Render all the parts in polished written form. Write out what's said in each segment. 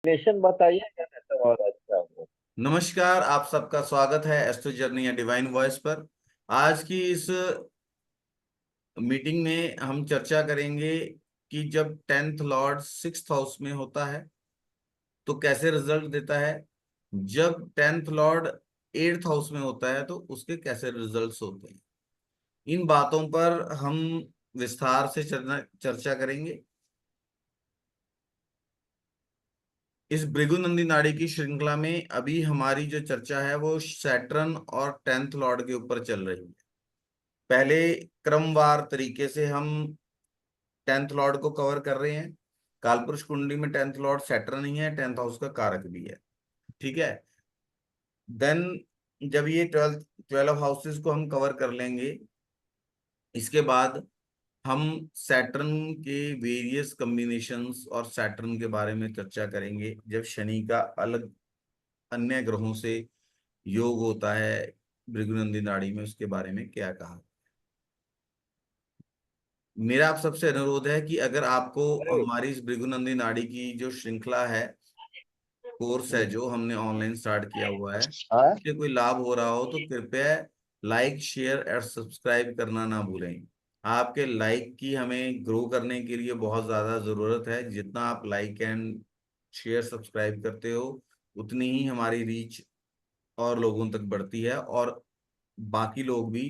Nation बताइए क्या रहता है और अच्छा होगा। नमस्कार, आप सबका स्वागत है एस्ट्रो जर्नी या डिवाइन वॉइस पर। आज की इस मीटिंग में हम चर्चा करेंगे कि जब टेंथ लॉर्ड सिक्स्थ हाउस में होता है तो कैसे रिजल्ट देता है। जब टेंथ लॉर्ड एट्थ हाउस में होता है तो उसके कैसे रिजल्ट्स होते हैं। इन बातों पर हम विस्तार से चर्चा करेंगे। इस भृगुनंदी नाड़ी की श्रृंखला में अभी हमारी जो चर्चा है वो सैटर्न और टेंथ लॉर्ड के ऊपर चल रही है। पहले क्रमवार तरीके से हम टेंथ लॉर्ड को कवर कर रहे हैं। कालपुरुष कुंडली में टेंथ लॉर्ड सैटर्न ही है, टेंथ हाउस का कारक भी है। ठीक है। देन जब ये ट्वेल्व हाउसेस को हम कवर कर लेंगे, इसके बाद हम सैटर्न के वेरियस कॉम्बिनेशंस और सैटर्न के बारे में चर्चा करेंगे। जब शनि का अलग अन्य ग्रहों से योग होता है भृगुनंदी नाड़ी में, उसके बारे में क्या कहा। मेरा आप सबसे अनुरोध है कि अगर आपको अरे, हमारी इस भृगुनंदी नाड़ी की जो श्रृंखला है, कोर्स है जो हमने ऑनलाइन स्टार्ट किया हुआ है, हाँ। उससे कोई लाभ हो रहा हो तो कृपया लाइक शेयर और सब्सक्राइब करना ना भूलें। आपके लाइक की हमें ग्रो करने के लिए बहुत ज़्यादा ज़रूरत है। जितना आप लाइक एंड शेयर सब्सक्राइब करते हो उतनी ही हमारी रीच और लोगों तक बढ़ती है और बाकी लोग भी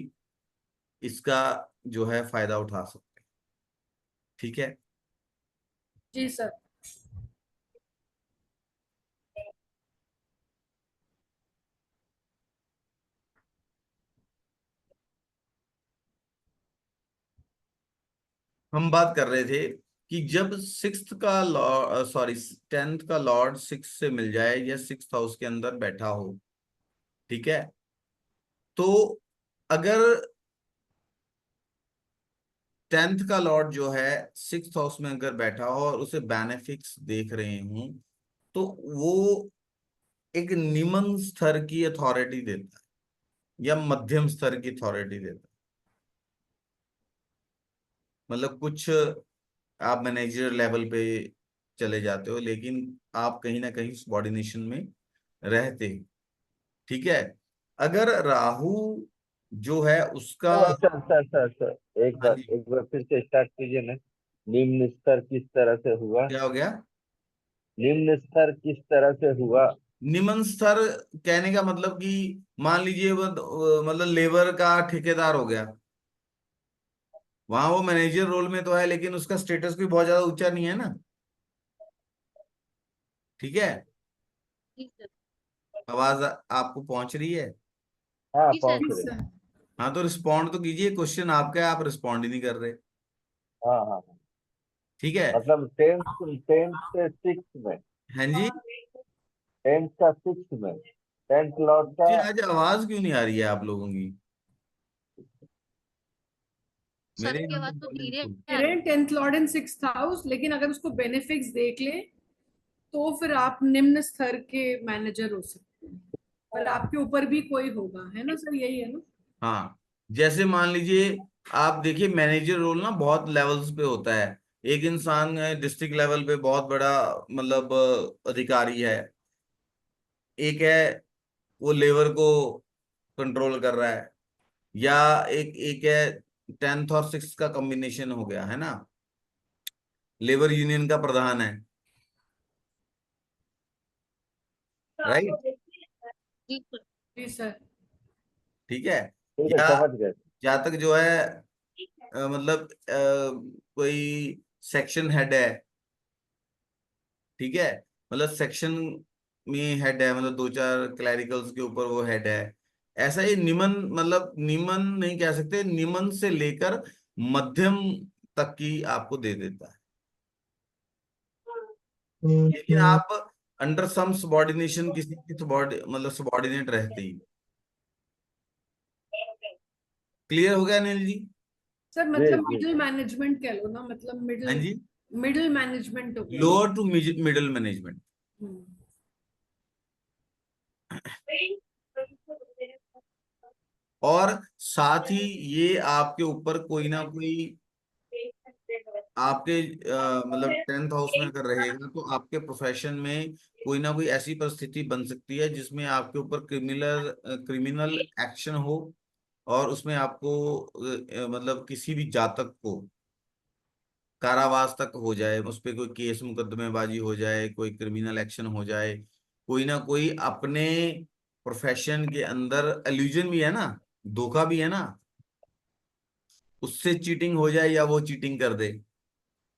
इसका जो है फायदा उठा सकते हैं। ठीक है। जी सर। हम बात कर रहे थे कि जब सिक्स्थ का लॉर्ड, सॉरी, टेंथ का लॉर्ड सिक्स से मिल जाए या सिक्स हाउस के अंदर बैठा हो, ठीक है, तो अगर टेंथ का लॉर्ड जो है सिक्स हाउस में अगर बैठा हो और उसे बेनिफिट्स देख रहे हूं, तो वो एक निम्न स्तर की अथॉरिटी देता है या मध्यम स्तर की अथॉरिटी देता है। मतलब कुछ आप मैनेजर लेवल पे चले जाते हो लेकिन आप कहीं ना कहीं सबॉर्डिनेशन में रहते हो। ठीक है। अगर राहु जो है उसका, सर सर सर सर एक हाँ बार जी, एक बार फिर से स्टार्ट कीजिए ना। निम्न स्तर किस तरह से हुआ? क्या हो गया। निम्न स्तर किस तरह से हुआ? निम्न स्तर कहने का मतलब कि मान लीजिए वो मतलब लेबर का ठेकेदार हो गया। वहां वो मैनेजर रोल में तो है लेकिन उसका स्टेटस भी बहुत ज्यादा ऊंचा नहीं है ना। ठीक है। जी सर। आवाज आपको पहुंच रही है? हाँ, जी सर। पहुंच जी रहे। सर। हाँ तो रिस्पॉन्ड तो कीजिए, क्वेश्चन आपका है, आप रिस्पॉन्ड ही नहीं कर रहे। हाँ हाँ हाँ। ठीक है। मतलब टेंथ टेंथ से सिक्स में। हाँ जी। टेंथ का सिक्स में। टेंथ लॉर्ड का। जी, आज आवाज क्यों नहीं आ रही है आप लोगों की? सर मेरे की यहाँ आवाज तो तो वॉल्यूम धीरे फुल। आ रही है। 10th लॉर्ड इन 6th हाउस, लेकिन अगर उसको बेनिफिट्स देख ले तो फिर आप निम्न स्तर के मैनेजर हो सकते हैं। पर आपके ऊपर भी कोई होगा, है ना सर? यही है ना? हाँ, जैसे मान लीजिए, आप देखिए मैनेजर रोल ना बहुत लेवल्स पे होता है। एक इंसान डिस्ट्रिक्ट लेवल पे बहुत बड़ा मतलब अधिकारी है। एक है वो लेबर को कंट्रोल कर रहा है। या एक एक है टेंथ और सिक्स का कॉम्बिनेशन हो गया है ना, लेबर यूनियन का प्रधान है। राइट। जी सर। जी सर। ठीक है। ठीक है, या समझ गए। जहाँ तक जो है मतलब कोई सेक्शन हेड है। ठीक है। मतलब सेक्शन में हेड है, मतलब दो चार क्लैरिकल्स के ऊपर वो हेड है। ऐसा ही निमन, मतलब निमन नहीं कह सकते, निमन से लेकर मध्यम तक की आपको दे देता है। लेकिन आप अंडर सम सबॉर्डिनेशन किसी की मतलब सबॉर्डिनेट रहते ही। क्लियर हो गया अनिल जी? सर जी मतलब जी। मिडिल मैनेजमेंट कह लो ना, मतलब हाँ मिडिल जी। मिडिल मैनेजमेंट हो गया। Lower to middle management. Hmm. और साथ ही ये आपके ऊपर कोई ना कोई आपके मतलब 10th हाउस में अगर रहेगा तो आपके प्रोफेशन में कोई ना कोई ऐसी परिस्थिति बन सकती है जिसमें आपके ऊपर क्रिमिनल एक्शन हो, और उसमें आपको मतलब किसी भी जातक को कारावास तक हो जाए, उस पर कोई केस मुकदमेबाजी हो जाए, कोई क्रिमिनल एक्शन हो जाए, कोई ना कोई अपने प्रोफेशन के अंदर एल्यूजन भी है ना, धोखा भी है ना, उससे चीटिंग हो जाए या वो चीटिंग कर दे।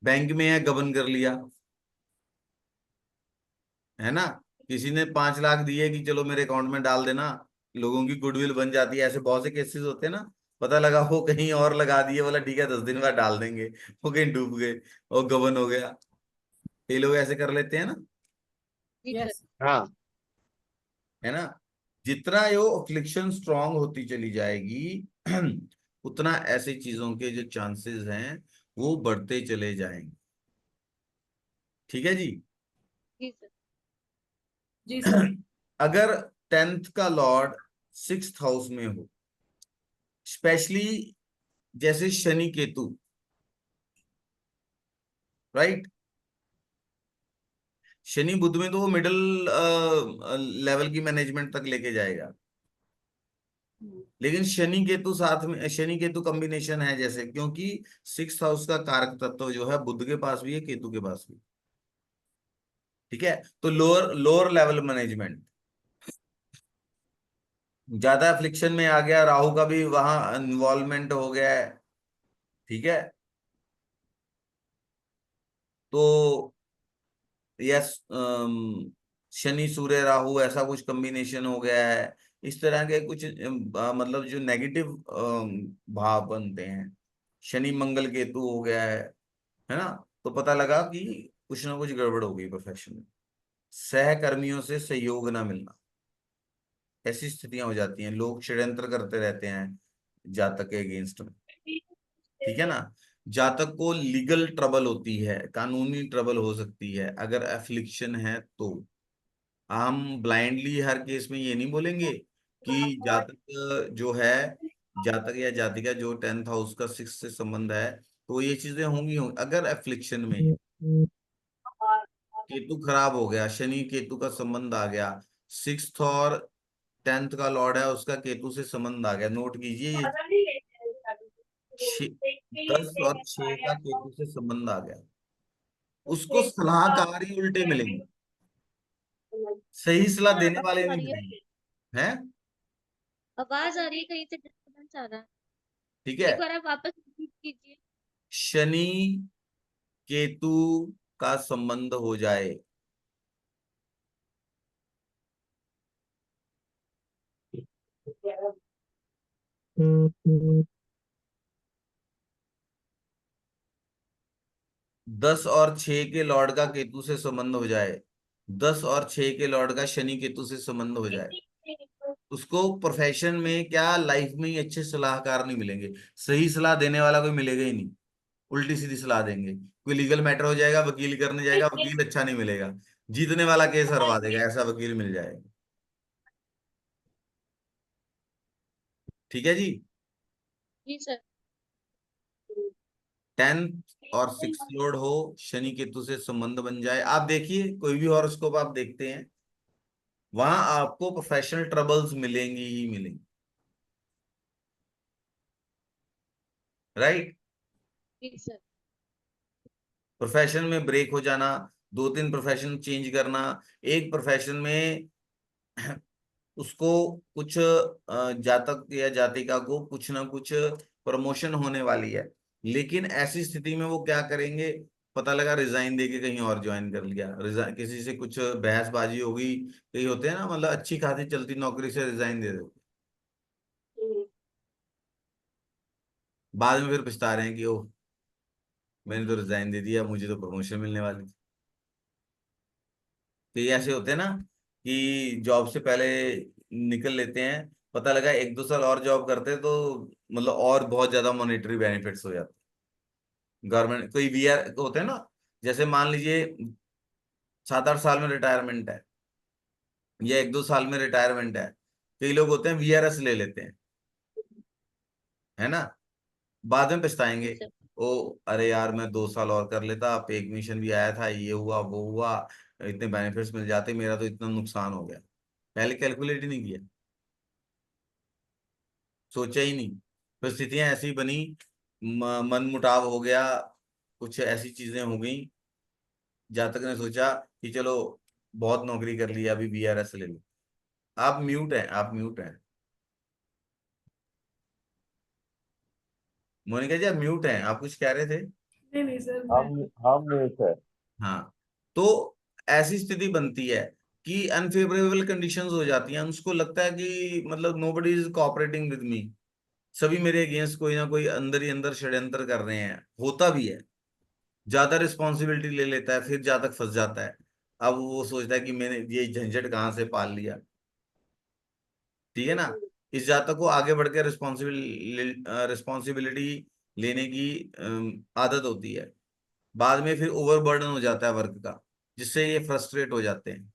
बैंक में है, गबन कर लिया, है ना, किसी ने 5 लाख दिए कि चलो मेरे अकाउंट में डाल देना, लोगों की गुडविल बन जाती है, ऐसे बहुत से केसेस होते हैं ना। पता लगा वो कहीं और लगा दिए, बोला ठीक है 10 दिन बाद डाल देंगे, वो कहीं डूब गए और गबन हो गया। ये लोग ऐसे कर लेते हैं ना, जी सर। यस। हाँ। है ना। जितना यो अफ्लिक्शन स्ट्रांग होती चली जाएगी उतना ऐसी चीजों के जो चांसेस हैं वो बढ़ते चले जाएंगे। ठीक है जी। जी सर। जी सर। अगर 10th का लॉर्ड 6th हाउस में हो, स्पेशली जैसे शनि केतु, राइट, शनि बुध में तो वो मिडिल लेवल की मैनेजमेंट तक लेके जाएगा, लेकिन शनि केतु साथ में, शनि केतु कॉम्बिनेशन है जैसे, क्योंकि 6th हाउस का कारक तत्व जो है बुध के पास भी है, केतु के पास भी। ठीक है, तो लोअर लोअर लेवल मैनेजमेंट ज्यादा अफ्लिक्शन में आ गया, राहु का भी वहां इन्वॉल्वमेंट हो गया है। ठीक है, तो यस, शनि सूर्य राहु ऐसा कुछ कॉम्बिनेशन हो गया है, इस तरह के कुछ मतलब जो नेगेटिव भाव बनते हैं, शनि मंगल केतु हो गया है ना, तो पता लगा कि कुछ ना कुछ गड़बड़ हो गई प्रोफेशन में, सहकर्मियों से सहयोग ना मिलना, ऐसी स्थितियां हो जाती हैं, लोग षड्यंत्र करते रहते हैं जातक के अगेंस्ट में। ठीक है ना, जातक को लीगल ट्रबल होती है, कानूनी ट्रबल हो सकती है अगर एफ्लिक्शन है तो। हम ब्लाइंडली हर केस में ये नहीं बोलेंगे कि जातक जो है, जातक या जातिका जो 10th हाउस का 6 से संबंध है तो ये चीजें होंगी। अगर एफ्लिक्शन में केतु खराब हो गया, शनि केतु का संबंध आ गया, 6th और 10th का लॉर्ड है उसका केतु से संबंध आ गया, नोट कीजिए ये 10 और 6 का केतु से संबंध आ गया, उसको सलाहकार ही उल्टे मिलेंगे, सही सलाह देने वाले आ नहीं रही है, मिलेंगे। हैं, आवाज आ रही है, कहीं से डिस्टर्बेंस आ रहा है। ठीक है, एक बार आप वापस रिपीट कीजिए। शनि केतु का संबंध हो जाए, दस और छह के लॉर्ड का केतु से संबंध हो जाए, 10 और 6 के लॉर्ड का शनि केतु से संबंध हो जाए, उसको प्रोफेशन में क्या लाइफ में ही अच्छे सलाहकार नहीं मिलेंगे, सही सलाह देने वाला कोई मिलेगा ही नहीं, उल्टी सीधी सलाह देंगे। कोई लीगल मैटर हो जाएगा, वकील करने जाएगा, वकील अच्छा नहीं मिलेगा, जीतने वाला केस हरवा देगा, ऐसा वकील मिल जाएगा। ठीक है जी। जी सर। 10th और 6th लॉर्ड हो, शनि केतु से संबंध बन जाए, आप देखिए कोई भी हॉरोस्कोप आप देखते हैं वहां आपको प्रोफेशनल ट्रबल्स मिलेंगी ही मिलेंगी, राइट। जी सर। प्रोफेशन में ब्रेक हो जाना, 2-3 प्रोफेशन चेंज करना, एक प्रोफेशन में उसको कुछ जातक या जातिका को कुछ ना कुछ प्रमोशन होने वाली है, लेकिन ऐसी स्थिति में वो क्या करेंगे, पता लगा रिजाइन देके कहीं और ज्वाइन कर लिया, रिजाइन किसी से कुछ बहसबाजी होगी, कहीं होते हैं ना, मतलब अच्छी खासी चलती नौकरी से रिजाइन दे देते, बाद में फिर पछता रहे हैं कि ओह मैंने तो रिजाइन दे दिया, मुझे तो प्रमोशन मिलने वाली थी। तो ये ऐसे होते हैं ना कि जॉब से पहले निकल लेते हैं, पता लगा 1-2 साल और जॉब करते हैं तो मतलब और बहुत ज्यादा मॉनेटरी बेनिफिट्स हो जाते हैं। गवर्नमेंट कोई वीआर होते हैं ना, जैसे मान लीजिए 7-8 साल में रिटायरमेंट है या 1-2 साल में रिटायरमेंट है, कई लोग होते हैं वीआरएस ले लेते हैं, है ना, बाद में जी पछताएंगे सर। ओ अरे यार मैं 2 साल और कर लेता, पे कमीशन भी आया था, ये हुआ वो हुआ, इतने बेनिफिट्स मिल जाते, मेरा तो इतना नुकसान हो गया। पहले कैलकुलेट ही नहीं किया, सोचा ही नहीं, परिस्थितियां ऐसी बनी, मन मुटाव हो गया, कुछ ऐसी चीजें हो गई, जहां तक ने सोचा कि चलो बहुत नौकरी कर ली, अभी बीआरएस ले लो। आप म्यूट हैं, आप म्यूट हैं, मोनिका जी आप म्यूट हैं, आप कुछ कह रहे थे। नहीं सर, मैं हम म्यूट है। हाँ, तो ऐसी स्थिति बनती है कि अनफेवरेबल कंडीशंस हो जाती हैं, उसको लगता है कि मतलब nobody is cooperating with me, सभी मेरे अगेंस्ट कोई ना कोई अंदर ही अंदर षड्यंत्र कर रहे हैं, होता भी है। ज्यादा रिस्पॉन्सिबिलिटी ले लेता है, फिर ज्यादा फंस जाता है। अब वो सोचता है कि मैंने ये झंझट कहाँ से पाल लिया, ठीक है ना। इस जातक को आगे बढ़ के रिस्पॉन्सिबिलिटी लेने की आदत होती है, बाद में फिर ओवरबर्डन हो जाता है वर्क का, जिससे ये फ्रस्ट्रेट हो जाते हैं,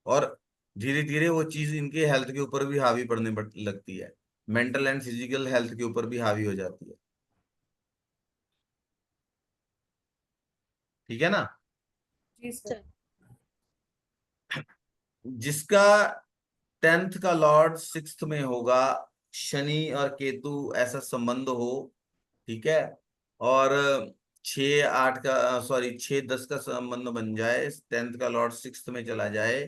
और धीरे धीरे वो चीज इनके हेल्थ के ऊपर भी हावी पड़ने लगती है, मेंटल एंड फिजिकल हेल्थ के ऊपर भी हावी हो जाती है, ठीक है ना। जी सर। जिसका 10th का लॉर्ड 6th में होगा, शनि और केतु ऐसा संबंध हो, ठीक है, और 6-8 का, सॉरी 6-10 का संबंध बन जाए, 10th का लॉर्ड 6th में चला जाए,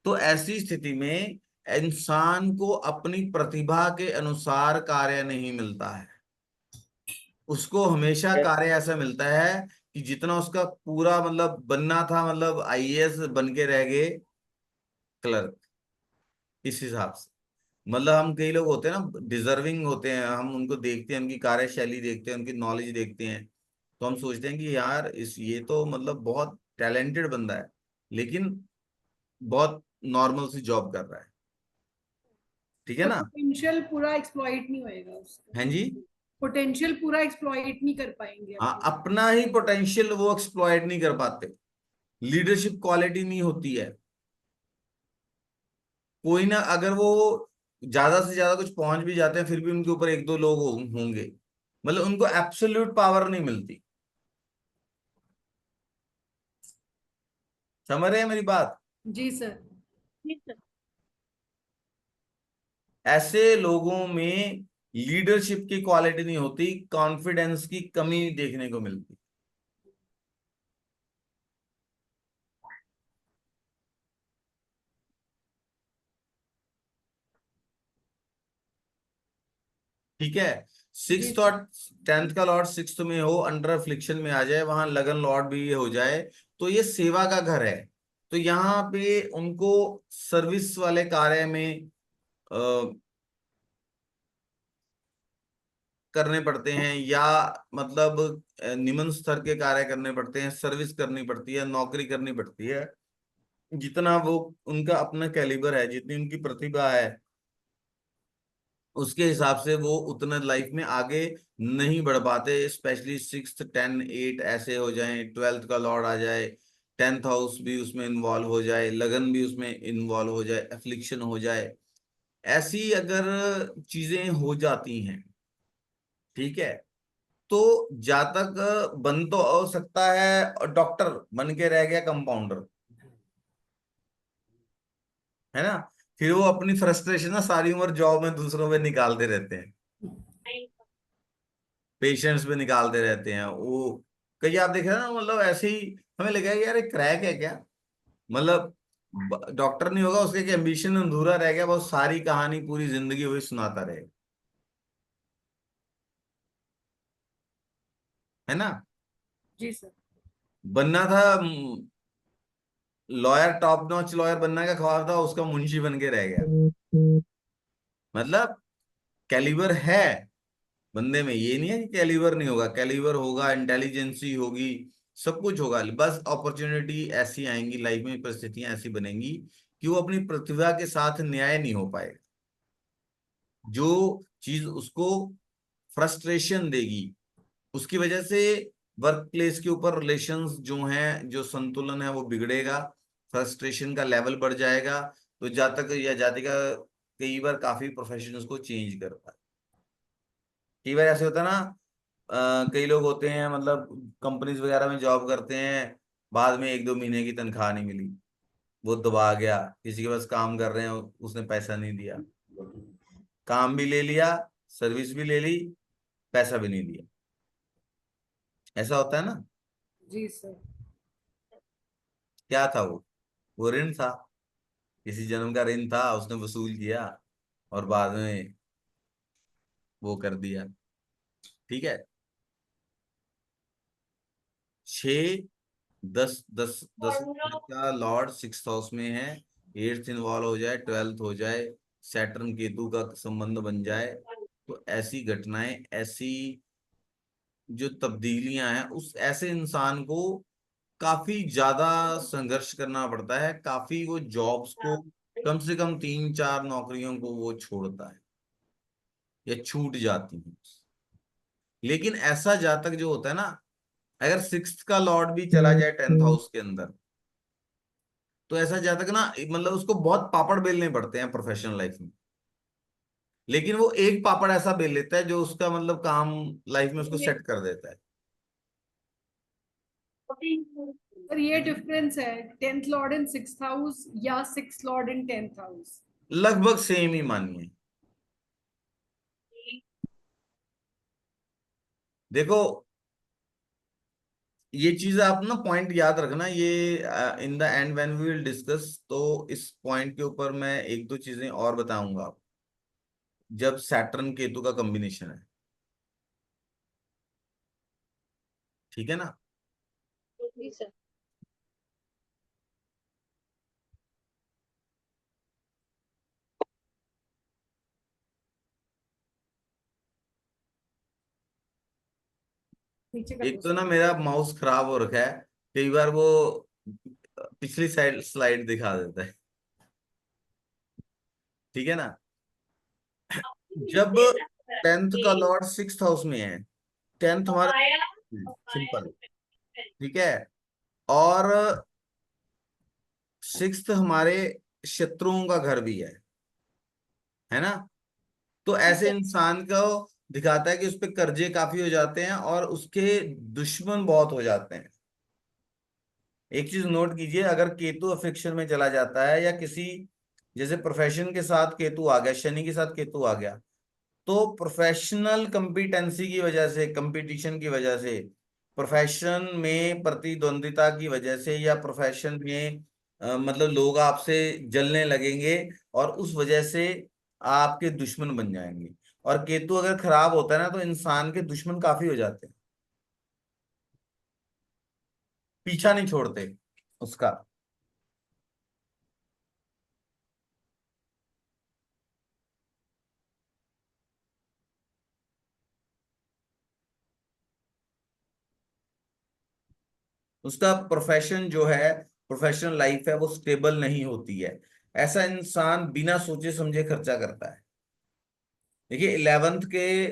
तो ऐसी स्थिति में इंसान को अपनी प्रतिभा के अनुसार कार्य नहीं मिलता है, उसको हमेशा कार्य ऐसा मिलता है कि जितना उसका पूरा मतलब बनना था, मतलब आईएएस बन के रह गए क्लर्क, इस हिसाब से। मतलब हम कई लोग होते हैं ना डिजर्विंग होते हैं, हम उनको देखते हैं, उनकी कार्यशैली देखते हैं, उनकी नॉलेज देखते हैं, तो हम सोचते हैं कि यार इस ये तो मतलब बहुत टैलेंटेड बंदा है, लेकिन बहुत नॉर्मल सी जॉब कर रहा है, ठीक है तो ना। पोटेंशियल पूरा एक्सप्लॉइट नहीं होएगा उसका, हैं जी। पोटेंशियल पूरा एक्सप्लॉइट नहीं कर पाएंगे हाँ, अपना। अपना ही पोटेंशियल वो एक्सप्लॉयट नहीं कर पाते, लीडरशिप क्वालिटी नहीं होती है, कोई ना, अगर वो ज्यादा से ज्यादा कुछ पहुंच भी जाते हैं, फिर भी उनके ऊपर एक दो लोग होंगे, मतलब उनको एब्सोल्यूट पावर नहीं मिलती, समझ रहे हैं मेरी बात। जी सर। जी सर। ऐसे लोगों में लीडरशिप की क्वालिटी नहीं होती, कॉन्फिडेंस की कमी देखने को मिलती, ठीक है। जी 6th सर। और 10th का लॉर्ड 6th में हो, अंडर अफ्लिक्शन में आ जाए, वहां लगन लॉर्ड भी ये हो जाए, तो ये सेवा का घर है, तो यहाँ पे उनको सर्विस वाले कार्य में करने पड़ते हैं, या मतलब निम्न स्तर के कार्य करने पड़ते हैं, सर्विस करनी पड़ती है, नौकरी करनी पड़ती है, जितना वो उनका अपना कैलिबर है, जितनी उनकी प्रतिभा है, उसके हिसाब से वो उतना लाइफ में आगे नहीं बढ़ पाते, स्पेशली 6th 10 8 ऐसे हो जाए, 12th का लॉर्ड आ जाए, 10th हाउस भी उसमें इन्वॉल्व हो जाए, लगन भी उसमें इन्वॉल्व हो जाए, एफ्लिक्शन हो जाए, ऐसी अगर चीजें हो जाती हैं, ठीक है, तो जातक बन तो हो सकता है, और डॉक्टर बन के रह गया कंपाउंडर, है ना, फिर वो अपनी फ्रस्ट्रेशन ना सारी उम्र जॉब में दूसरों पे निकालते रहते हैं, पेशेंट्स पे निकालते रहते हैं वो। कई आप देख रहे हैं ना, मतलब ऐसे ही हमें लगा कि यार ये क्रैक है क्या, मतलब डॉक्टर नहीं होगा, उसके एक एम्बिशन अधूरा रह गया, बहुत सारी कहानी पूरी जिंदगी वही सुनाता रहे, है ना। जी सर। बनना था लॉयर, टॉप नॉच लॉयर बनने का ख्वाब था, उसका मुंशी बन के रह गया, मतलब कैलिबर है बंदे में, ये नहीं है कि कैलिबर नहीं होगा, कैलिबर होगा, इंटेलिजेंसी होगी, सब कुछ होगा, बस अपॉर्चुनिटी ऐसी आएंगी लाइफ में, परिस्थितियां ऐसी बनेंगी कि वो अपनी प्रतिभा के साथ न्याय नहीं हो पाएगा, जो चीज उसको फ्रस्ट्रेशन देगी, उसकी वजह से वर्क प्लेस के ऊपर रिलेशंस जो हैं, जो संतुलन है वो बिगड़ेगा, फ्रस्ट्रेशन का लेवल बढ़ जाएगा, तो जातक या जातिका कई बार काफी प्रोफेशंस को चेंज करता है। कई बार ऐसे होता है ना, कई लोग होते हैं मतलब कंपनीज वगैरह में जॉब करते हैं, बाद में 1-2 महीने की तनख्वाह नहीं मिली, वो दबा गया, किसी के पास काम कर रहे हैं उसने पैसा नहीं दिया, काम भी ले लिया, सर्विस भी ले ली, पैसा भी नहीं दिया, ऐसा होता है ना। जी सर। क्या था वो ऋण था, किसी जन्म का ऋण था, उसने वसूल किया और बाद में वो कर दिया। ठीक है, 6 10 10 10 का लॉर्ड 6th हाउस में है, 8th इन्वॉल्व हो जाए, 12th हो जाए, सैटर्न केतु का संबंध बन जाए, तो ऐसी घटनाएं, ऐसी जो तब्दीलियां हैं, उस ऐसे इंसान को काफी ज्यादा संघर्ष करना पड़ता है, काफी वो जॉब्स को, कम से कम 3-4 नौकरियों को वो छोड़ता है या छूट जाती है। लेकिन ऐसा जातक जो होता है ना, अगर 6th का लॉर्ड भी चला जाए 10th हाउस के अंदर, तो ऐसा जातक ना मतलब उसको बहुत पापड़ बेलने पड़ते हैं प्रोफेशनल लाइफ में, लेकिन वो एक पापड़ ऐसा बेल लेता है जो उसका मतलब काम लाइफ में उसको सेट कर देता है। पर ये डिफरेंस है 10th लॉर्ड इन 6th हाउस या 6th लॉर्ड इन 10th हाउस। लगभग सेम ही मानिए। देखो, ये चीज आप ना पॉइंट याद रखना, ये in the end when we will discuss, तो इस पॉइंट के ऊपर मैं 1-2 चीजें और बताऊंगा आपको, जब सैटर्न केतु का कॉम्बिनेशन है। ठीक है ना। जी सर। नीचे कर एक दो तो ना सर। मेरा माउस खराब हो रखा है, कई बार वो पिछली साइड स्लाइड दिखा देता है। ठीक है ना। जब 10th का लॉर्ड 6th हाउस में है, 10th हमारा सिंपल, ठीक है, और 6th हमारे शत्रुओं का घर भी है ना। तो ऐसे इंसान को दिखाता है कि उस पे कर्जे काफी हो जाते हैं और उसके दुश्मन बहुत हो जाते हैं। एक चीज नोट कीजिए, अगर केतु अफिक्शन में चला जाता है या किसी, जैसे प्रोफेशन के साथ केतु आ गया, शनि के साथ केतु आ गया, तो प्रोफेशनल कंपिटेंसी की वजह से, कंपटीशन की वजह से, प्रोफेशन में प्रतिद्वंदिता की वजह से, या प्रोफेशन में मतलब लोग आपसे जलने लगेंगे और उस वजह से आपके दुश्मन बन जाएंगे। और केतु अगर खराब होता है ना, तो इंसान के दुश्मन काफी हो जाते हैं, पीछा नहीं छोड़ते उसका। उसका प्रोफेशन जो है, प्रोफेशनल लाइफ है, वो स्टेबल नहीं होती है। ऐसा इंसान बिना सोचे समझे खर्चा करता है। देखिए, 11th के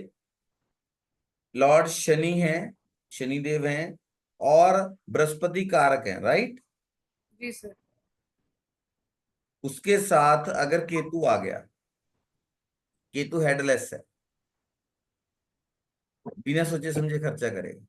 लॉर्ड शनि हैं, शनिदेव हैं, और बृहस्पति कारक हैं, राइट। जी सर। उसके साथ अगर केतु आ गया, केतु हेडलेस है, बिना सोचे समझे खर्चा करेगा,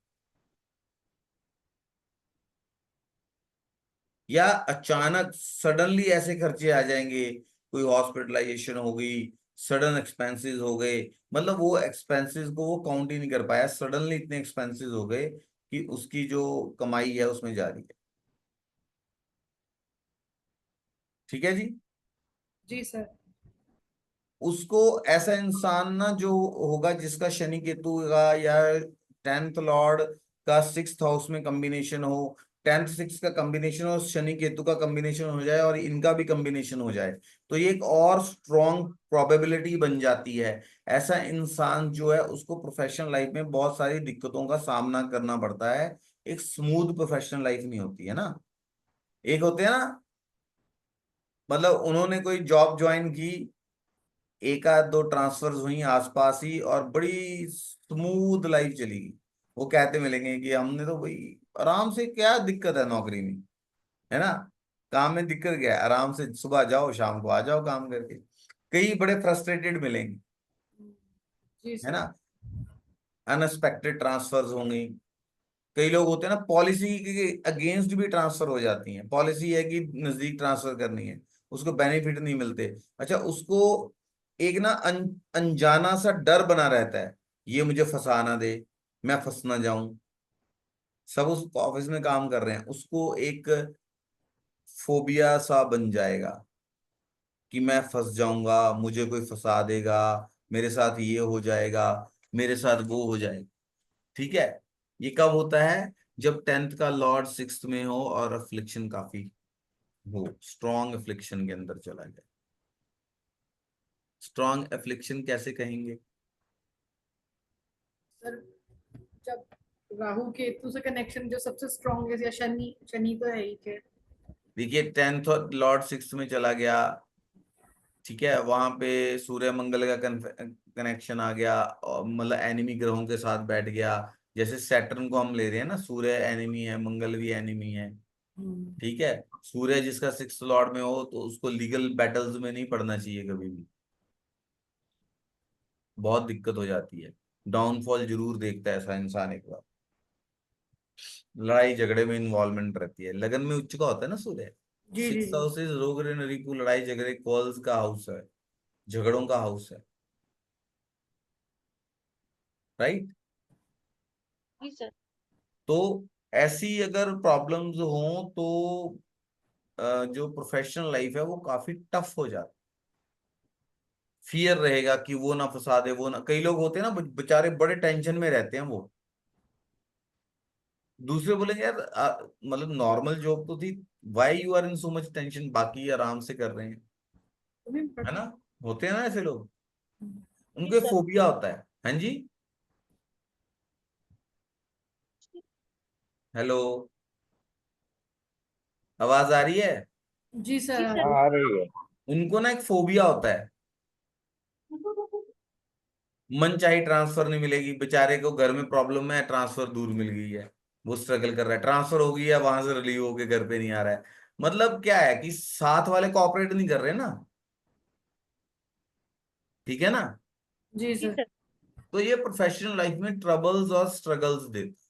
या अचानक सडनली ऐसे खर्चे आ जाएंगे, कोई हॉस्पिटलाइजेशन हो गई, सडन एक्सपेंसेस हो गए, मतलब वो एक्सपेंसेस को वो काउंट ही नहीं कर पाया, सडनली इतने एक्सपेंसेस हो गए कि उसकी जो कमाई है उसमें जा रही है। ठीक है जी। जी सर। उसको ऐसा इंसान ना जो होगा जिसका शनि केतु का या 10th लॉर्ड का 6th हाउस में कॉम्बिनेशन हो, 10th 6 का कॉम्बिनेशन हो, शनि केतु का कॉम्बिनेशन हो जाए और इनका भी कॉम्बिनेशन हो जाए, तो ये एक और स्ट्रॉन्ग प्रोबेबिलिटी बन जाती है। ऐसा इंसान जो है उसको प्रोफेशनल लाइफ में बहुत सारी दिक्कतों का सामना करना पड़ता है, एक स्मूथ प्रोफेशनल लाइफ नहीं होती है ना। एक होते हैं ना, मतलब उन्होंने कोई जॉब ज्वाइन की, एक आध दो ट्रांसफर्स हुई आसपास ही और बड़ी स्मूथ लाइफ चली गई, वो कहते मिलेंगे कि हमने तो भाई आराम से, क्या दिक्कत है नौकरी में, है ना, काम में दिक्कत क्या है, आराम से सुबह जाओ शाम को आ जाओ काम करके। कई बड़े फ्रस्ट्रेटेड मिलेंगे, जी है ना। सर। अनएक्सपेक्टेड ट्रांसफर्स होंगी। कई लोग होते हैं ना पॉलिसी के अगेंस्ट भी ट्रांसफर हो जाती हैं, पॉलिसी है कि नजदीक ट्रांसफर करनी है, उसको बेनिफिट नहीं मिलते। अच्छा, उसको एक ना अनजाना सा डर बना रहता है, ये मुझे फंसा ना दे, मैं फंस ना जाऊं। सब उस ऑफिस में काम कर रहे हैं, उसको एक फोबिया सा बन जाएगा कि मैं फंस जाऊंगा, मुझे कोई फंसा देगा, मेरे साथ ये हो जाएगा, मेरे साथ वो हो जाएगा। ठीक है, ये कब होता है? जब 10th का लॉर्ड 6th में हो और अफ्लिक्शन काफी हो, स्ट्रॉन्ग अफ्लिक्शन के अंदर चला जाए। स्ट्रॉन्ग अफ्लिक्शन कैसे कहेंगे? सर जब राहु केतु से कनेक्शन जो सबसे स्ट्रॉन्ग है, या शनि, शनि तो है ही के। देखिए 10th और लॉर्ड 6th में चला गया, ठीक है, वहां पे सूर्य मंगल का कनेक्शन आ गया, और मतलब एनिमी ग्रहों के साथ बैठ गया। जैसे सैटर्न को हम ले रहे हैं ना, सूर्य एनिमी है, मंगल भी एनिमी है। ठीक है, सूर्य जिसका 6th लॉर्ड में हो तो उसको लीगल बैटल्स में नहीं पड़ना चाहिए कभी भी, बहुत दिक्कत हो जाती है, डाउनफॉल जरूर देखता है ऐसा इंसान एक बार। लड़ाई झगड़े में इन्वॉल्वमेंट रहती है, लगन में उच्च का होता है ना सूर्य। जी जी 6th जी। हाउस इज रोग ऋण रिपु, लड़ाई झगड़े, कॉल्स का हाउस है, झगड़ों का हाउस है, राइट। जी सर। तो ऐसी अगर प्रॉब्लम्स हों तो जो प्रोफेशनल लाइफ है वो काफी टफ हो जाती। फियर रहेगा कि वो ना फंसा दे, वो ना, कई लोग होते हैं ना बेचारे बड़े टेंशन में रहते हैं वो। दूसरे बोलेंगे यार मतलब नॉर्मल जॉब तो थी, why you are in so much tension, बाकी आराम से कर रहे हैं, है ना। होते हैं ना ऐसे लोग, जी उनके सर। फोबिया होता है। हाँ जी, हेलो, आवाज आ रही है? जी सर जी आ सर। रही हाँ, आ रही है। उनको ना एक फोबिया होता है, मन चाहे ट्रांसफर नहीं मिलेगी, बेचारे को घर में प्रॉब्लम है, ट्रांसफर दूर मिल गई है, वो स्ट्रगल कर रहा है, ट्रांसफर हो गई है, वहां से रिलीव होके घर पे नहीं आ रहा है। मतलब क्या है कि साथ वाले कोऑपरेट नहीं कर रहे ना, ठीक है ना। जी जी सर। सर। तो ये प्रोफेशनल लाइफ में ट्रबल्स और स्ट्रगल्स देते,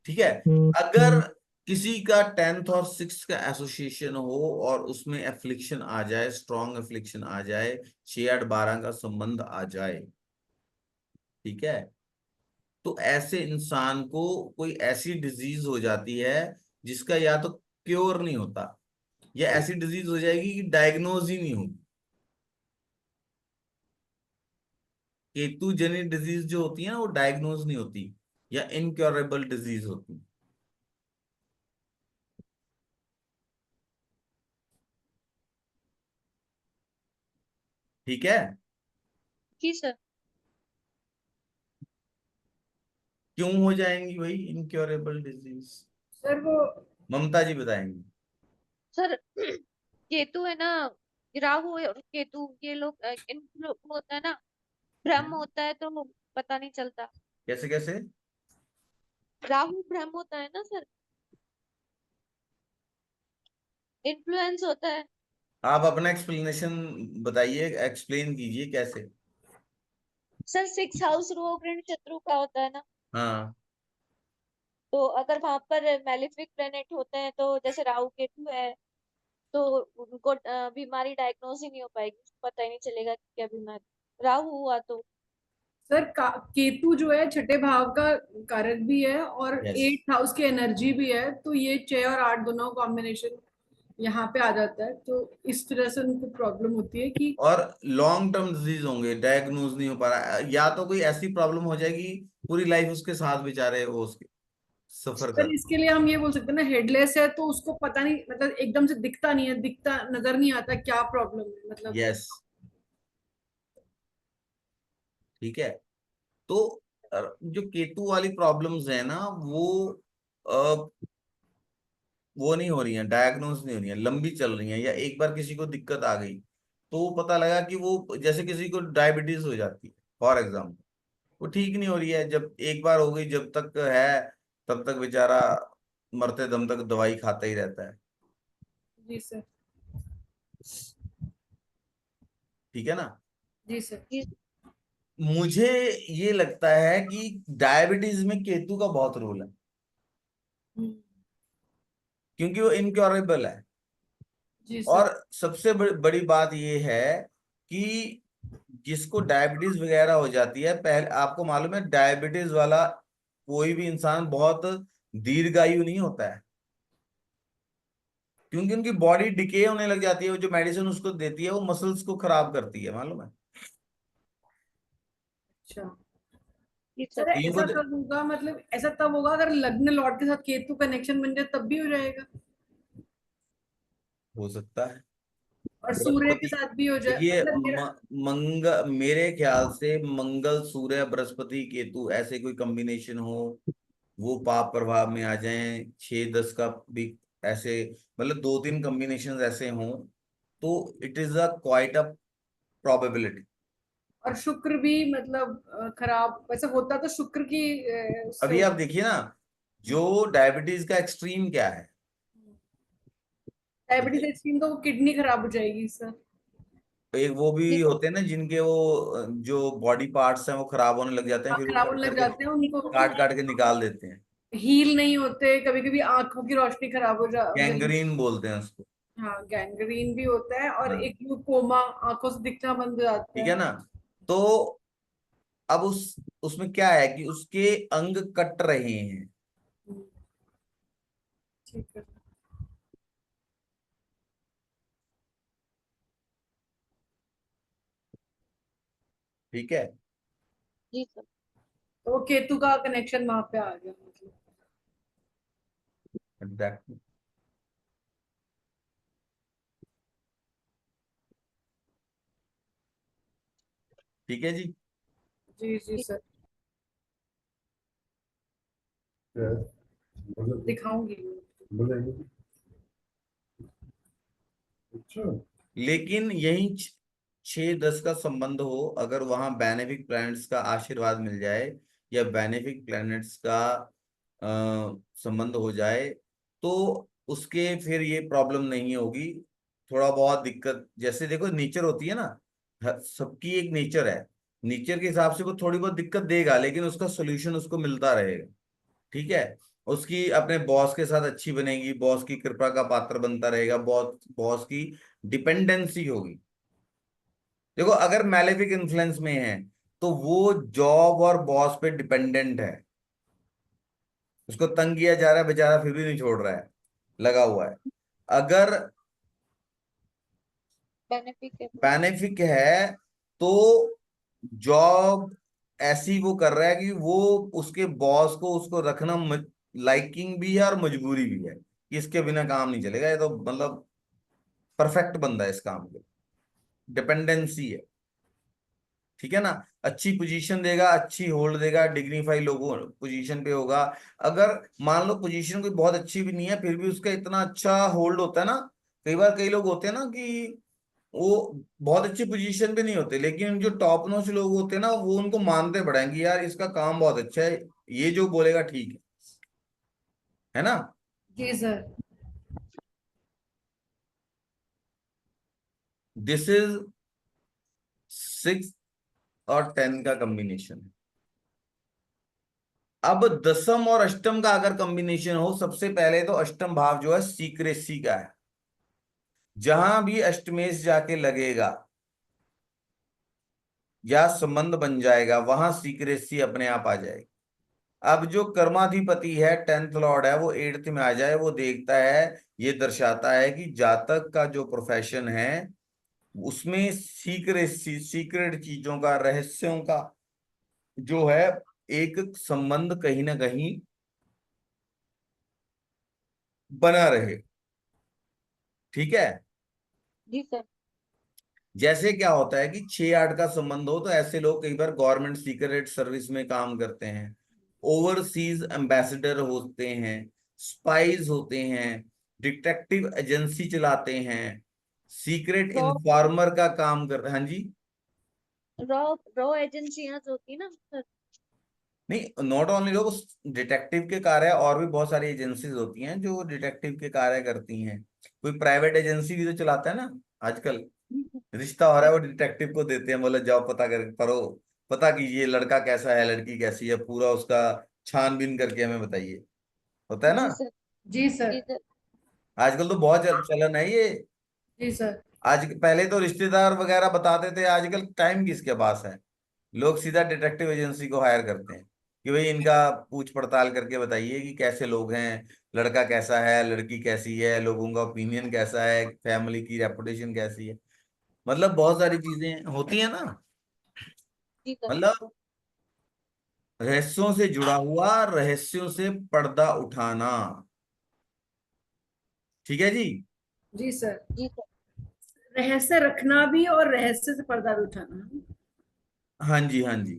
ठीक है। अगर किसी का 10th और 6th का एसोसिएशन हो और उसमें एफ्लिक्शन आ जाए, स्ट्रॉन्ग एफ्लिक्शन आ जाए, 6 8 12 का संबंध आ जाए, ठीक है, तो ऐसे इंसान को कोई ऐसी डिजीज हो जाती है जिसका या तो क्योर नहीं होता, या ऐसी डिजीज हो जाएगी कि डायग्नोज ही नहीं होगी। केतु जनित डिजीज जो होती है ना वो डायग्नोज नहीं होती, या इनक्योरेबल डिजीज होती। ठीक है, जी सर। क्यों हो जाएंगी भाई इनक्योरेबल डिजीज? सर वो ममता जी बताएंगी। सर केतु है ना, राहु और केतु ये लोग इन लोग को होता है ना, ब्रह्म होता है तो पता नहीं चलता। कैसे कैसे? राहु ब्रह्म होता है ना सर, इन्फ्लुएंस होता है। आप अपना एक्सप्लेनेशन बताइए, एक्सप्लेन कीजिए कैसे। सर 6 हाउस रोग ऋण शत्रु का होता है ना, हाँ, तो अगर वहां पर मैलिफिक प्लेनेट होते हैं तो जैसे राहु केतु है, तो उनको बीमारी डायग्नोज ही नहीं हो पाएगी, पता ही नहीं चलेगा कि क्या बीमारी राहु हुआ तो। सर केतु जो है छठे भाव का कारक भी है और यस। 8th हाउस की एनर्जी भी है, तो ये 6 और 8 दोनों कॉम्बिनेशन यहाँ पे आ जाता है, तो इस तरह से उनको प्रॉब्लम होती है कि और लॉन्ग टर्म डिजीज होंगे, डायग्नोज नहीं हो पा रहा, या तो कोई ऐसी प्रॉब्लम हो जाएगी पूरी लाइफ उसके साथ बेचारे वो उसके सफर सर कर। इसके लिए हम ये बोल सकते हैं ना, हेडलेस है तो उसको पता नहीं, मतलब एकदम से दिखता नहीं है, दिखता नजर नहीं आता क्या प्रॉब्लम है, मतलब। यस, ठीक है। तो जो केतु वाली प्रॉब्लम्स है ना अ, वो नहीं हो रही हैं, डायग्नोज नहीं हो रही हैं, लंबी चल रही हैं, या एक बार किसी को दिक्कत आ गई तो पता लगा कि वो, जैसे किसी को डायबिटीज हो जाती है फॉर एग्जाम्पल, वो ठीक नहीं हो रही है, जब एक बार हो गई जब तक है तब तक बेचारा मरते दम तक दवाई खाता ही रहता है, जी सर। ठीक है ना। जी सर। जी मुझे ये लगता है कि डायबिटीज में केतु का बहुत रोल है, हम्म, क्योंकि वो इनक्योरेबल है। जी और सर। सबसे बड़ी बात ये है कि जिसको डायबिटीज वगैरह हो जाती है, पहले आपको मालूम है डायबिटीज वाला कोई भी इंसान बहुत दीर्घायु नहीं होता है, क्योंकि उनकी बॉडी डिके होने लग जाती है। वो जो मेडिसिन उसको देती है वो मसल्स को खराब करती है, मालूम है। अच्छा जी सर, सर। तो ऐसा कब होगा, मतलब ऐसा तब होगा अगर लग्न लॉर्ड के साथ केतु कनेक्शन बन जाए, तब भी हो जाएगा? हो सकता है। और सूर्य के बृहस्पति, साथ भी हो जाए, देखिए मतलब मेरा। मेरे ख्याल से मंगल सूर्य बृहस्पति केतु ऐसे कोई कॉम्बिनेशन हो, वो पाप प्रभाव में आ जाएं, 6-10 का भी ऐसे, मतलब 2-3 कॉम्बिनेशन ऐसे हों, तो it is a quite a probability. और शुक्र भी मतलब खराब वैसे होता तो शुक्र की उससे अभी होता। आप देखिए ना, जो डायबिटीज का एक्सट्रीम क्या है, ठीक डायबिटीज है। एक्सट्रीम तो वो किडनी खराब हो जाएगी सर। एक वो जी भी सर। होते हैं ना जिनके वो जो बॉडी पार्ट्स हैं वो खराब होने लग जाते हैं, हाँ, फिर वो खराब कट होने लग करके जाते हैं उनको। काट काट के निकाल देते हैं। हील नहीं होते, कभी कभी आंखों की रोशनी खराब हो जाएगी। गैंग्रीन बोलते हैं उसको। हाँ, गैंग्रीन भी होता है, और हाँ, एक ग्लूकोमा, आंखों से दिखना बंद हो जाता ठीक है। है ना। तो अब उसमें क्या है कि उसके अंग कट रहे हैं, हम्म, ठीक है। ठीक है। जी सर। तो वो केतु का कनेक्शन वहां पे आ गया मतलब। एग्जैक्टली। ठीक है जी। जी जी जी सर, मतलब दिखाऊंगी। बोलेंगे। अच्छा। लेकिन यही 6-10 का संबंध हो, अगर वहां बेनेफिक प्लैनेट्स का आशीर्वाद मिल जाए या बेनेफिक प्लैनेट्स का संबंध हो जाए, तो उसके फिर ये प्रॉब्लम नहीं होगी। थोड़ा बहुत दिक्कत, जैसे देखो नेचर होती है ना, सबकी एक नेचर है, नेचर के हिसाब से वो थोड़ी बहुत दिक्कत देगा, लेकिन उसका सोल्यूशन उसको मिलता रहेगा। ठीक है। उसकी अपने बॉस के साथ अच्छी बनेगी, बॉस की कृपा का पात्र बनता रहेगा, बॉस बॉस की डिपेंडेंसी होगी। देखो अगर मैलेफिक इन्फ्लुएंस में है तो वो जॉब और बॉस पे डिपेंडेंट है, उसको तंग किया जा रहा है बेचारा, फिर भी नहीं छोड़ रहा है, लगा हुआ है। अगर बेनिफिट है तो। बेनिफिक है तो जॉब ऐसी वो कर रहा है कि वो उसके बॉस को उसको रखना लाइकिंग भी है और मजबूरी भी है, कि इसके बिना काम नहीं चलेगा, ये तो मतलब परफेक्ट बंदा है इस काम के, डिपेंडेंसी है। ठीक है ना। अच्छी पोजीशन देगा, अच्छी होल्ड देगा, डिग्निफाई लोगों पोजीशन पे होगा। अगर मान लो पोजीशन कोई बहुत अच्छी भी नहीं है, फिर भी उसका इतना अच्छा होल्ड होता है ना। कई बार कई लोग होते हैं ना कि वो बहुत अच्छी पोजीशन पे नहीं होते, लेकिन जो टॉप नॉच लोग होते हैं ना, वो उनको मानते पड़े हैं कि यार इसका काम बहुत अच्छा है, ये जो बोलेगा ठीक है ना। जी सर। दिस इज 6 और 10 का कॉम्बिनेशन है। अब दसम और अष्टम का अगर कॉम्बिनेशन हो, सबसे पहले तो अष्टम भाव जो है सीक्रेसी का है। जहां भी अष्टमेश जाके लगेगा या संबंध बन जाएगा, वहां सीक्रेसी अपने आप आ जाएगी। अब जो कर्माधिपति है, 10th लॉर्ड है, वो 8th में आ जाए, वो देखता है, ये दर्शाता है कि जातक का जो प्रोफेशन है उसमें सीक्रेसी, सीक्रेट चीजों का, रहस्यों का जो है एक संबंध कहीं ना कहीं बना रहे। ठीक है। जी सर। जैसे क्या होता है कि 6-8 का संबंध हो तो ऐसे लोग कई बार गवर्नमेंट सीक्रेट सर्विस में काम करते हैं, ओवरसीज एम्बेसडर होते हैं, स्पाइज होते हैं, डिटेक्टिव एजेंसी चलाते हैं, सीक्रेट रॉ इन्फॉर्मर का काम कर, हाँ जी। रॉ रॉ एजेंसियां जो होती है ना सर। नहीं, नॉट ओनली लोग डिटेक्टिव के कार्य, और भी बहुत सारी एजेंसीज होती हैं जो डिटेक्टिव के कार्य करती हैं। कोई प्राइवेट एजेंसी भी तो चलाता है ना आजकल। रिश्ता हो रहा है, वो डिटेक्टिव को देते हैं, बोले जाओ पता कर करो, पता कीजिए लड़का कैसा है, लड़की कैसी है, पूरा उसका छानबीन करके हमें बताइए। होता है ना? जी सर। जी सर। जी सर। आजकल तो बहुत चलन है ये। जी सर। आज पहले तो रिश्तेदार वगैरह बताते थे, आजकल टाइम किसके पास है। लोग सीधा डिटेक्टिव एजेंसी को हायर करते हैं कि भाई इनका पूछ पड़ताल करके बताइए कि कैसे लोग हैं, लड़का कैसा है, लड़की कैसी है, लोगों का ओपिनियन कैसा है, फैमिली की रेपुटेशन कैसी है। मतलब बहुत सारी चीजें होती है ना। जी सर। मतलब रहस्यों से जुड़ा हुआ, रहस्यों से पर्दा उठाना। ठीक है जी। जी सर। जी सर। रहस्य रखना भी और रहस्य से पर्दा भी उठाना, हाँ जी, हाँ जी,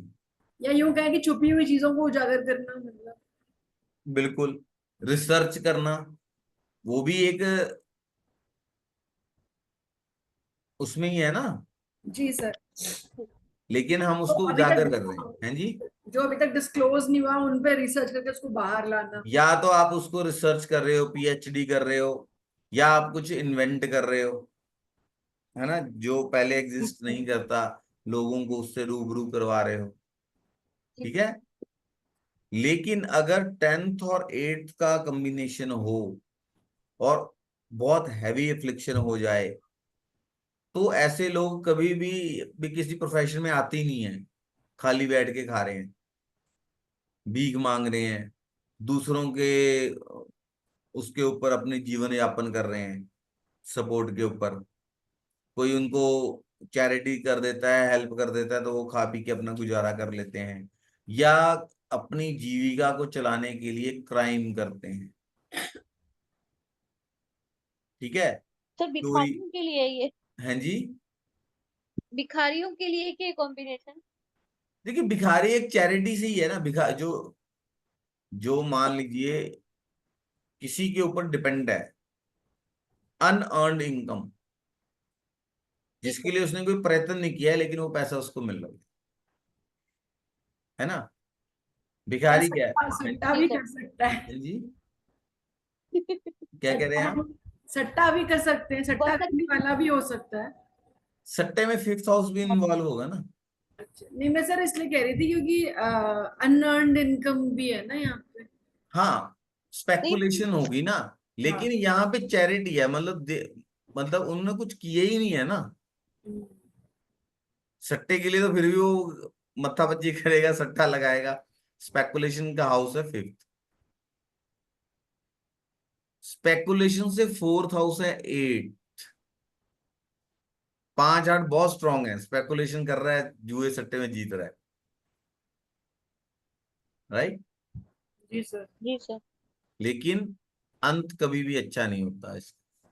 या यूं कहें कि छुपी हुई चीजों को उजागर करना, मतलब। बिल्कुल। रिसर्च करना, वो भी एक उसमें ही है ना, जी सर। लेकिन हम तो उसको अभी उजागर तक कर रहे हैं जी। जो अभी तक डिस्क्लोज नहीं हुआ उन पे रिसर्च करके उसको बाहर लाना। या तो आप उसको रिसर्च कर रहे हो, पीएचडी कर रहे हो, या आप कुछ इन्वेंट कर रहे हो, है ना, जो पहले एग्जिस्ट नहीं करता, लोगों को उससे रूबरू करवा रहे हो। ठीक है। लेकिन अगर 10th और 8th का कॉम्बिनेशन हो और बहुत हैवी एफ्लिक्शन हो जाए, तो ऐसे लोग कभी भी किसी प्रोफेशन में आते ही नहीं है। खाली बैठ के खा रहे हैं, भीख मांग रहे हैं, दूसरों के उसके ऊपर अपने जीवन यापन कर रहे हैं, सपोर्ट के ऊपर। कोई उनको चैरिटी कर देता है, हेल्प कर देता है, तो वो खा पी के अपना गुजारा कर लेते हैं, या अपनी जीविका को चलाने के लिए क्राइम करते हैं। ठीक है। सर चोरी। भिखारियों के लिए है ये? हैं जी। भिखारियों के लिए क्या कॉम्बिनेशन? देखिए भिखारी एक चैरिटी से ही है ना। जो जो मान लीजिए किसी के ऊपर डिपेंड है, अनअर्न्ड इनकम, जी जिसके सर। लिए उसने कोई प्रयत्न नहीं किया है, लेकिन वो पैसा उसको मिल रहा है ना। या भिखारी क्या है? सट्टा हैं सट्टा जी भी सर। कर सकता है। हैं जी, क्या कह रहे हैं सट्टा आप? सट्टा भी कर सकते हैं, सट्टा बतख। करने वाला भी हो सकता है। सट्टे में फिफ्थ हाउस भी इन्वॉल्व होगा ना। अच्छा, नहीं मैं सर इसलिए कह रही थी क्योंकि अनअर्न्ड इनकम भी है ना यहाँ पे। हाँ, नहीं। स्पेकुलेशन होगी ना। हाँ। लेकिन यहाँ पे चैरिटी है, मतलब मतलब उन्होंने कुछ किए ही नहीं है ना। हम्म। सट्टे के लिए तो फिर भी वो मत्थापच्ची करेगा, सट्टा लगाएगा। स्पेकुलेशन का हाउस है फिफ्थ। स्पेकुलेशन से फोर्थ हाउस है एट। 5 8 बहुत स्ट्रांग है, स्पेकुलेशन कर रहा है, जुए सट्टे में जीत रहा है। राइट। जी सर। जी सर। लेकिन अंत कभी भी अच्छा नहीं होता इसका,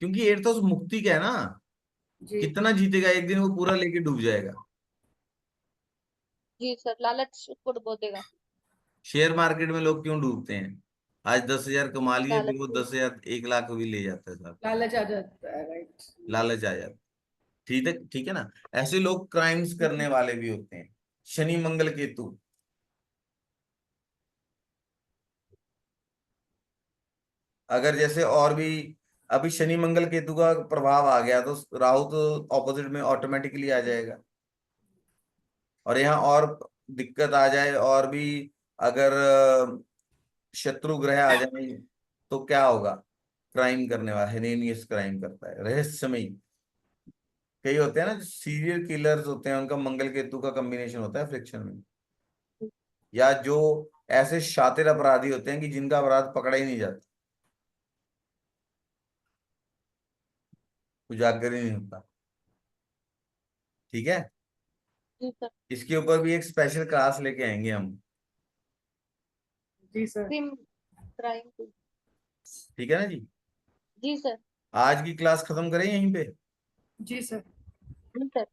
क्योंकि एट हाउस मुक्ति का है ना। जी। कितना जीतेगा, एक दिन वो पूरा लेके डूब जाएगा। जी सर, लालच को डुबो देगा। शेयर मार्केट में लोग क्यों डूबते हैं? आज 10,000 कमा लिए, लालच फिर वो को। 10,000 1 लाख भी ले जाता है साहब। लालच आ जाता है, राइट। लालच आ जाता है। ठीक है, ठीक है ना। ऐसे लोग क्राइम्स करने वाले भी होते हैं। शनि मंगल केतु, अगर जैसे और भी, अभी शनि मंगल केतु का प्रभाव आ गया तो राहु तो ऑपोजिट में ऑटोमेटिकली आ जाएगा। और यहाँ और दिक्कत आ जाए और भी, अगर शत्रु ग्रह आ जाए तो क्या होगा? क्राइम करने वाला हेनेनियस क्राइम करता है, रहस्यमयी। कई होते हैं ना सीरियल किलर्स होते हैं, उनका मंगल केतु का कॉम्बिनेशन होता है फ्रिक्शन में। या जो ऐसे शातिर अपराधी होते हैं कि जिनका अपराध पकड़ा ही नहीं जाता, उजागर ही नहीं होता। ठीक है। जी सर। इसके ऊपर भी एक स्पेशल क्लास लेके आएंगे हम। जी सर। Cream crime. ठीक है ना जी। जी सर। आज की क्लास खत्म करें यहीं पे। जी सर। जी सर।